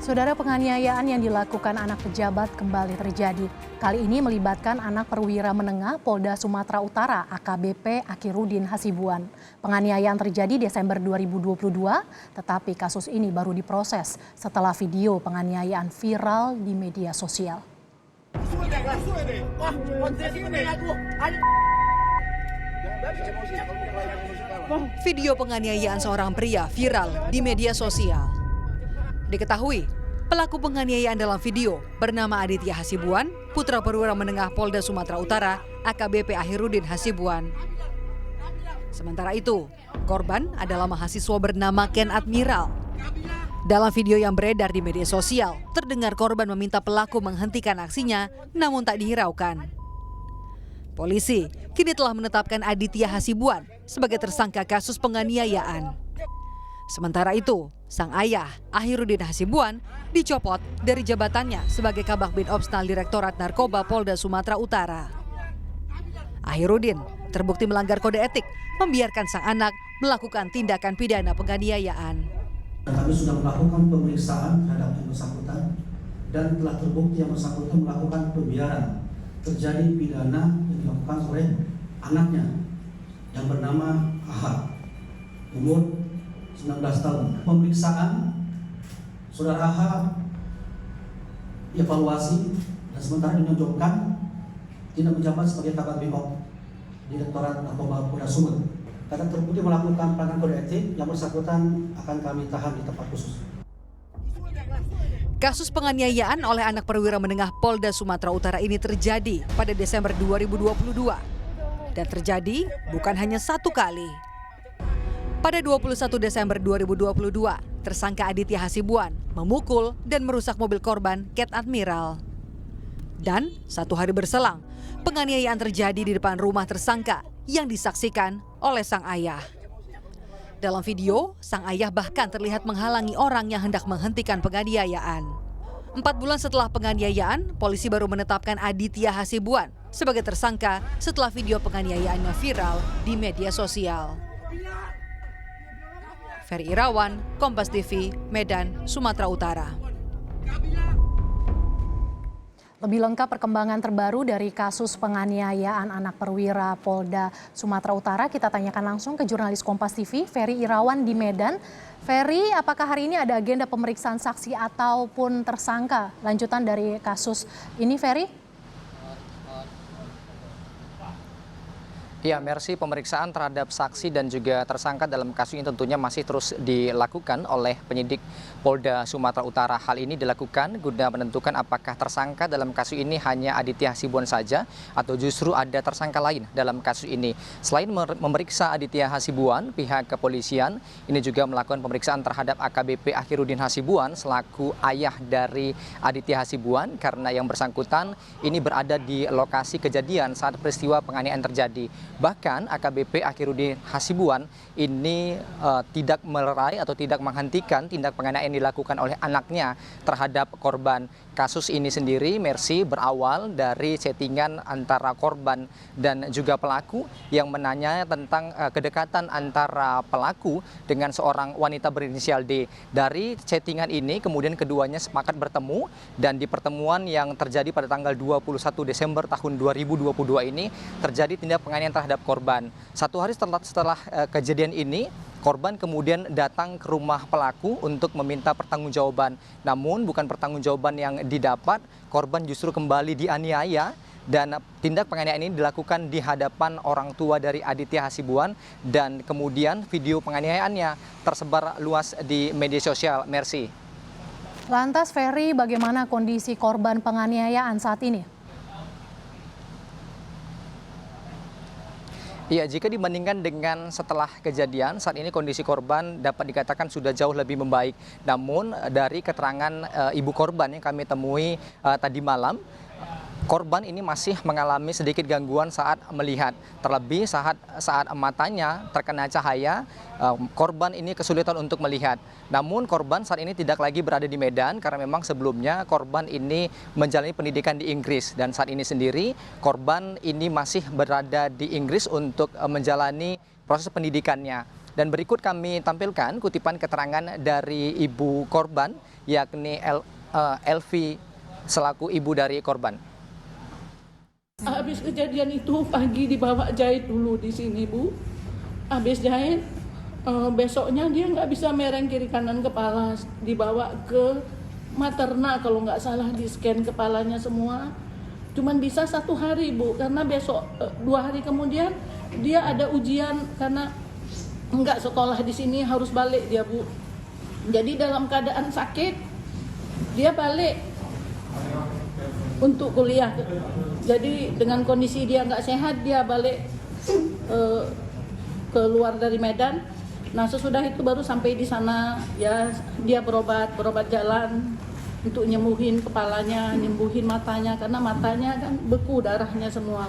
Saudara, penganiayaan yang dilakukan anak pejabat kembali terjadi. Kali ini melibatkan anak perwira menengah Polda Sumatera Utara AKBP Akhirudin Hasibuan. Penganiayaan terjadi Desember 2022, tetapi kasus ini baru diproses setelah video penganiayaan viral di media sosial. Video penganiayaan seorang pria viral di media sosial. Diketahui, pelaku penganiayaan dalam video bernama Aditya Hasibuan, putra perwira menengah Polda Sumatera Utara, AKBP Akhirudin Hasibuan. Sementara itu, korban adalah mahasiswa bernama Ken Admiral. Dalam video yang beredar di media sosial, terdengar korban meminta pelaku menghentikan aksinya, namun tak dihiraukan. Polisi kini telah menetapkan Aditya Hasibuan sebagai tersangka kasus penganiayaan. Sementara itu, sang ayah, Akhirudin Hasibuan, dicopot dari jabatannya sebagai Kabag Binopsnal Direktorat Narkoba Polda Sumatera Utara. Akhirudin terbukti melanggar kode etik, membiarkan sang anak melakukan tindakan pidana penganiayaan. Kami sudah melakukan pemeriksaan terhadap yang bersangkutan dan telah terbukti yang bersangkutan melakukan pembiaran terjadi pidana yang dilakukan oleh anaknya yang bernama AH, umur 19 tahun. Pemeriksaan saudara AH evaluasi dan sementara dinonjolkan tidak menjabat sebagai Kabag Binop Direktorat Narkoba Polda Sumatera. Karena terbukti melakukan pelanggaran kode etik, yang bersangkutan akan kami tahan di tempat khusus. Kasus penganiayaan oleh anak perwira menengah Polda Sumatera Utara ini terjadi pada Desember 2022 dan terjadi bukan hanya satu kali. Pada 21 Desember 2022, tersangka Aditya Hasibuan memukul dan merusak mobil korban Ken Admiral. Dan satu hari berselang, penganiayaan terjadi di depan rumah tersangka yang disaksikan oleh sang ayah. Dalam video, sang ayah bahkan terlihat menghalangi orang yang hendak menghentikan penganiayaan. 4 bulan setelah penganiayaan, polisi baru menetapkan Aditya Hasibuan sebagai tersangka setelah video penganiayaannya viral di media sosial. Ferry Irawan, Kompas TV, Medan, Sumatera Utara. Lebih lengkap perkembangan terbaru dari kasus penganiayaan anak perwira Polda Sumatera Utara, kita tanyakan langsung ke jurnalis Kompas TV, Ferry Irawan di Medan. Ferry, apakah hari ini ada agenda pemeriksaan saksi ataupun tersangka lanjutan dari kasus ini, Ferry? Ya, Mercy, pemeriksaan terhadap saksi dan juga tersangka dalam kasus ini tentunya masih terus dilakukan oleh penyidik Polda Sumatera Utara. Hal ini dilakukan guna menentukan apakah tersangka dalam kasus ini hanya Aditya Hasibuan saja atau justru ada tersangka lain dalam kasus ini. Selain memeriksa Aditya Hasibuan, pihak kepolisian ini juga melakukan pemeriksaan terhadap AKBP Akhirudin Hasibuan selaku ayah dari Aditya Hasibuan karena yang bersangkutan ini berada di lokasi kejadian saat peristiwa penganiayaan terjadi. Bahkan AKBP Akhirudin Hasibuan ini tidak melerai atau tidak menghentikan tindak penganiayaan yang dilakukan oleh anaknya terhadap korban. Kasus ini sendiri, Mercy, berawal dari chattingan antara korban dan juga pelaku yang menanya tentang kedekatan antara pelaku dengan seorang wanita berinisial D. Dari chattingan ini kemudian keduanya sepakat bertemu dan di pertemuan yang terjadi pada tanggal 21 Desember tahun 2022 ini terjadi tindak penganiayaan terhadap korban. Satu hari setelah kejadian ini, korban kemudian datang ke rumah pelaku untuk meminta pertanggungjawaban. Namun bukan pertanggungjawaban yang didapat, korban justru kembali dianiaya dan tindak penganiayaan ini dilakukan di hadapan orang tua dari Aditya Hasibuan dan kemudian video penganiayaannya tersebar luas di media sosial, Mercy. Lantas Ferry, bagaimana kondisi korban penganiayaan saat ini? Iya, jika dibandingkan dengan setelah kejadian, saat ini kondisi korban dapat dikatakan sudah jauh lebih membaik. Namun dari keterangan ibu korban yang kami temui tadi malam, korban ini masih mengalami sedikit gangguan saat melihat. Terlebih saat matanya terkena cahaya, korban ini kesulitan untuk melihat. Namun korban saat ini tidak lagi berada di Medan karena memang sebelumnya korban ini menjalani pendidikan di Inggris. Dan saat ini sendiri korban ini masih berada di Inggris untuk menjalani proses pendidikannya. Dan berikut kami tampilkan kutipan keterangan dari ibu korban, yakni Elvi selaku ibu dari korban. Habis kejadian itu pagi dibawa jahit dulu di sini, Bu. Habis jahit, besoknya dia nggak bisa mereng kiri kanan kepala, dibawa ke materna kalau nggak salah, di scan kepalanya semua. Cuman bisa 1 hari, Bu, karena besok 2 hari kemudian dia ada ujian karena nggak sekolah di sini, harus balik dia, Bu. Jadi dalam keadaan sakit dia balik untuk kuliah. Jadi dengan kondisi dia nggak sehat, dia balik keluar dari Medan. Nah sesudah itu baru sampai di sana ya, dia berobat jalan untuk nyembuhin kepalanya, nyembuhin matanya, karena matanya kan beku darahnya semua.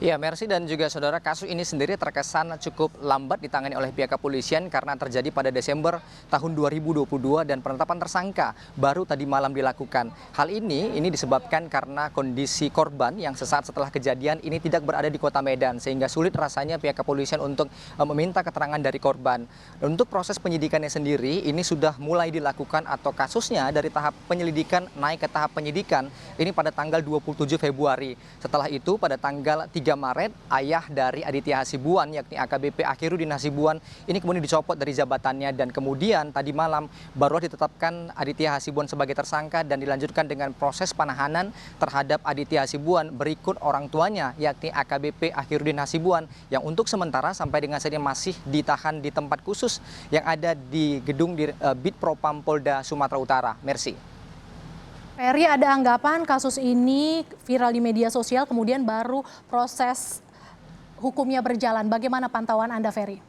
Ya, Mercy dan juga saudara, kasus ini sendiri terkesan cukup lambat ditangani oleh pihak kepolisian karena terjadi pada Desember tahun 2022 dan penetapan tersangka baru tadi malam dilakukan. Hal ini disebabkan karena kondisi korban yang sesaat setelah kejadian ini tidak berada di kota Medan sehingga sulit rasanya pihak kepolisian untuk meminta keterangan dari korban. Untuk proses penyidikannya sendiri ini sudah mulai dilakukan atau kasusnya dari tahap penyelidikan naik ke tahap penyidikan ini pada tanggal 27 Februari. Setelah itu pada tanggal 3 Maret, ayah dari Aditya Hasibuan yakni AKBP Akhiruddin Hasibuan ini kemudian dicopot dari jabatannya dan kemudian tadi malam baru ditetapkan Aditya Hasibuan sebagai tersangka dan dilanjutkan dengan proses penahanan terhadap Aditya Hasibuan berikut orang tuanya yakni AKBP Akhiruddin Hasibuan yang untuk sementara sampai dengan saat ini masih ditahan di tempat khusus yang ada di gedung di Bid Propam Polda Sumatera Utara. Mercy. Ferry, ada anggapan kasus ini viral di media sosial kemudian baru proses hukumnya berjalan. Bagaimana pantauan Anda, Ferry?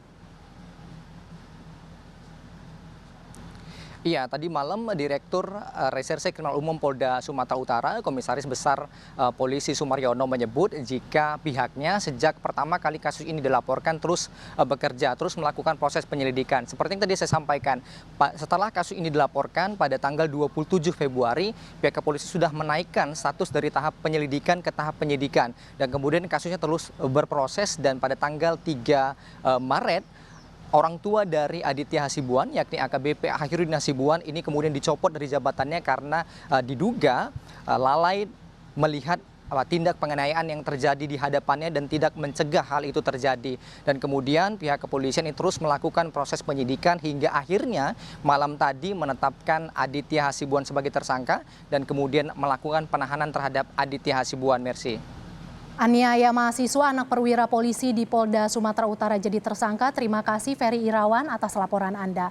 Iya, tadi malam Direktur Reserse Kriminal Umum Polda Sumatera Utara, Komisaris Besar Polisi Sumaryono menyebut jika pihaknya sejak pertama kali kasus ini dilaporkan terus bekerja, terus melakukan proses penyelidikan. Seperti yang tadi saya sampaikan, setelah kasus ini dilaporkan pada tanggal 27 Februari, pihak kepolisian sudah menaikkan status dari tahap penyelidikan ke tahap penyidikan. Dan kemudian kasusnya terus berproses dan pada tanggal 3 Maret, orang tua dari Aditya Hasibuan yakni AKBP Akhiruddin Hasibuan ini kemudian dicopot dari jabatannya karena diduga lalai melihat tindak penganiayaan yang terjadi di hadapannya dan tidak mencegah hal itu terjadi. Dan kemudian pihak kepolisian ini terus melakukan proses penyidikan hingga akhirnya malam tadi menetapkan Aditya Hasibuan sebagai tersangka dan kemudian melakukan penahanan terhadap Aditya Hasibuan. Mercy. Aniaya mahasiswa anak perwira polisi di Polda Sumatera Utara jadi tersangka. Terima kasih Ferry Irawan atas laporan Anda.